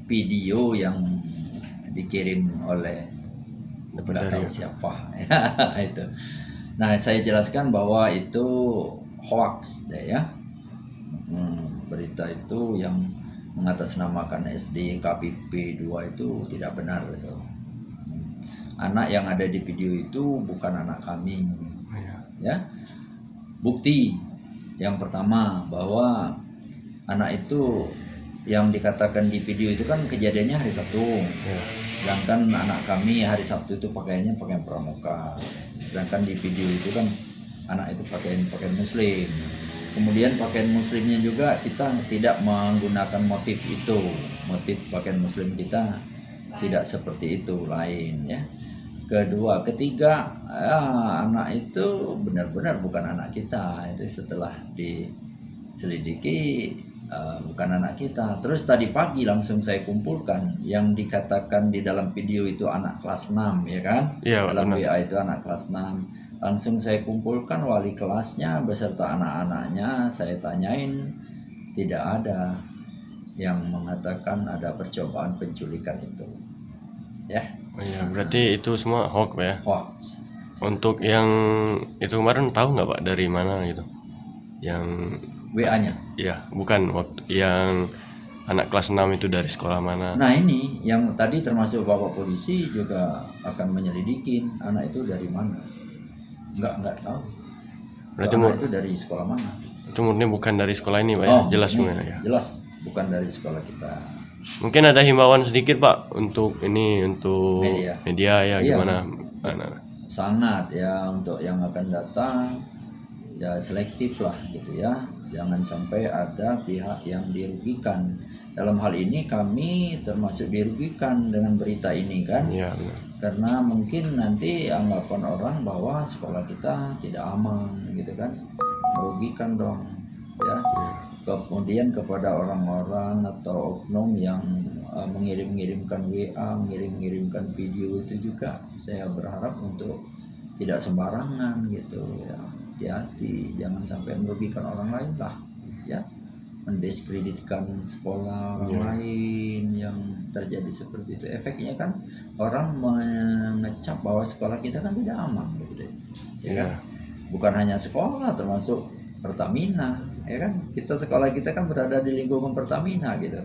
video yang dikirim oleh nggak tahu siapa ya itu. Nah, saya jelaskan bahwa itu hoax deh ya. Berita itu yang mengatasnamakan SD KPP 2 itu tidak benar gitu. Anak yang ada di video itu bukan anak kami. Ya. Bukti yang pertama bahwa anak itu yang dikatakan di video itu kan kejadiannya hari Sabtu. Sedangkan anak kami hari Sabtu itu pakaiannya pakaian pramuka. Sedangkan di video itu kan anak itu pakaian muslim. Kemudian pakaian muslimnya juga kita tidak menggunakan motif itu. Motif pakaian muslim kita tidak seperti itu, lain ya. Ketiga, anak itu benar-benar bukan anak kita. Itu setelah diselidiki bukan anak kita. Terus tadi pagi langsung saya kumpulkan yang dikatakan di dalam video itu anak kelas 6 ya kan? Iya, dalam benar. WA itu anak kelas 6. Langsung saya kumpulkan wali kelasnya beserta anak-anaknya, saya tanyain, tidak ada yang mengatakan ada percobaan penculikan itu. Ya. Iya, berarti itu semua hoax ya. Hoax. Untuk yang itu kemarin tahu nggak Pak dari mana gitu? Yang WA-nya. Iya, bukan waktu yang anak kelas 6 itu dari sekolah mana? Nah ini yang tadi termasuk Bapak polisi juga akan menyelidikin anak itu dari mana. Nggak tahu. Berarti anak itu dari sekolah mana. Itu murni bukan dari sekolah ini Pak ya? Jelas ini, ya? Jelas bukan dari sekolah kita. Mungkin ada himbauan sedikit Pak untuk media ya, iya, gimana? Sangat ya, untuk yang akan datang ya selektif lah gitu ya. Jangan sampai ada pihak yang dirugikan. Dalam hal ini kami termasuk dirugikan dengan berita ini kan. Iya, benar. Karena mungkin nanti anggapan orang bahwa sekolah kita tidak aman gitu kan. Merugikan dong ya. Kemudian kepada orang-orang atau oknum yang mengirimkan WA, mengirimkan video itu juga saya berharap untuk tidak sembarangan gitu ya. Hati-hati, jangan sampai merugikan orang lain lah ya, mendiskreditkan sekolah orang lain yang terjadi seperti itu. Efeknya kan orang mengecap bahwa sekolah kita kan tidak aman gitu deh ya kan. Bukan hanya sekolah, termasuk Pertamina ya kan. Sekolah kita kan berada di lingkungan Pertamina gitu.